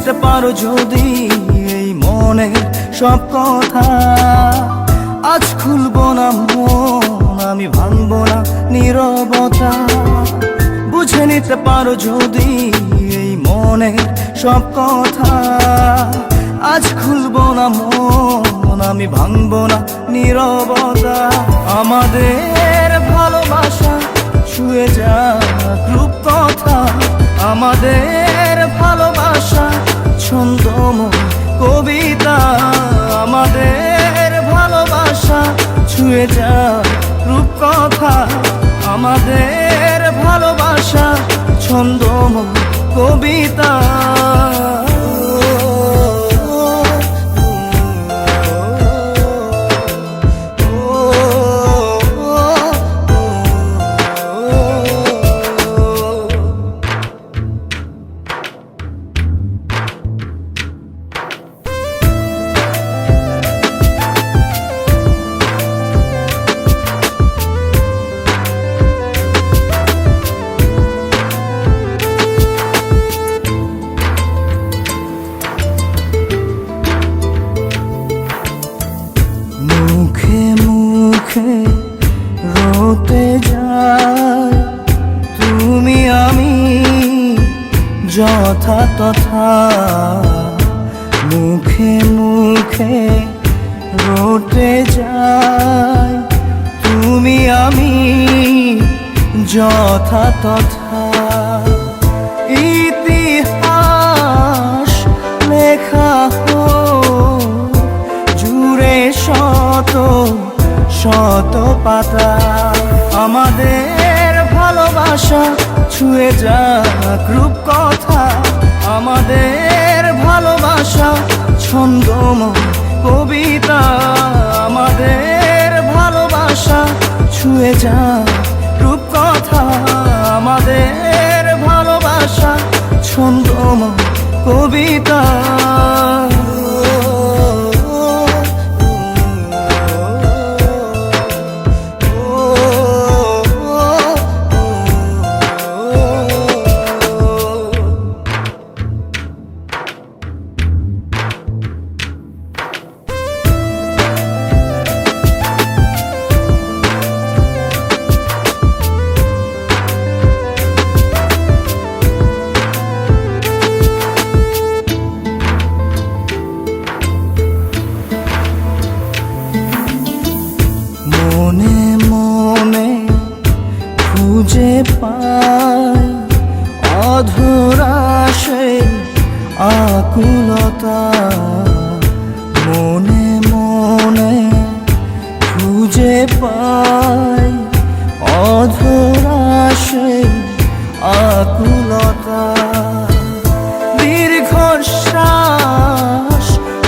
নিতে পারো যদি এই মনের সব কথা, আজ খুলবো না মন, আমি ভাঙবো না নীরবতা। বুঝে নিতে পারো যদি এই মনের সব কথা, আজ খুলবো না মন, আমি ভাঙবো না নীরবতা। আমাদের ভালোবাসা ছুঁয়ে যাক রূপকথা, আমাদের ভালোবাসা ছন্দময় কবিতা। আমাদের ভালোবাসা ছুঁয়ে যাক রূপকথা, আমাদের ভালোবাসা ছন্দময় কবিতা। মুখে মুখে রোতে যায় তুমি আমি যথা তথা, মুখে মুখে রোতে যায় তুমি আমি যথা তথা। ইতিহাস লেখা জুড়ে শত শত পাতা, আমাদের ভালোবাসা ছুঁয়ে যাক রূপকথা, আমাদের ভালোবাসা ছন্দময় কবিতা। আমাদের ভালোবাসা ছুঁয়ে যাক রূপকথা, আমাদের ভালোবাসা ছন্দময় কবিতা। মনে মনে খুঁজে পাই অধরা সে আকুলতা, মনে মনে খুঁজে পাই অধরা সে আকুলতা। দীর্ঘশ্বাস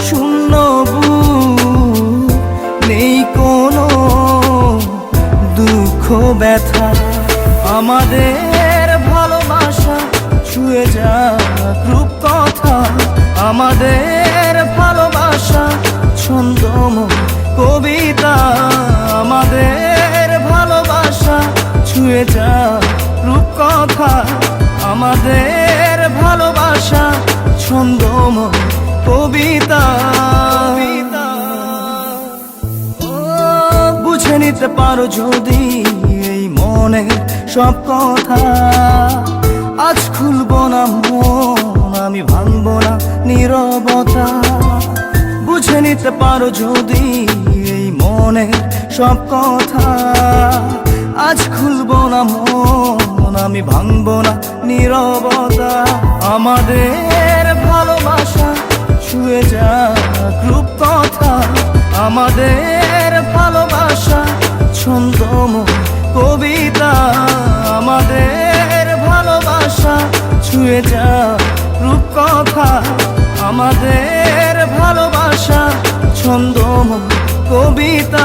শূন্য বুক, নেই কোনো দুঃখ ব্যথা, আমাদের ভালোবাসা ছুঁয়ে যাক রূপকথা, আমাদের ভালোবাসা ছন্দময় কবিতা। আমাদের ভালোবাসা ছুঁয়ে যাক রূপকথা, আমাদের ভালোবাসা ছন্দময় কবিতা। বুঝে নিতে পারো যদি এই মনের সব কথা, আজ খুলবো না মন, আমি ভাঙবো না নীরবতা। বুঝে নিতে পারো যদি এই মনের সব কথা, আজ খুলবো না মন, আমি ভাঙবো না নীরবতা। আমাদের ভালোবাসা ছুঁয়ে যাক রূপকথা, আমাদের ভালোবাসা ছন্দময় কবিতা। আমাদের ভালোবাসা ছুঁয়ে যাক রূপকথা, আমাদের ভালোবাসা ছন্দময় কবিতা।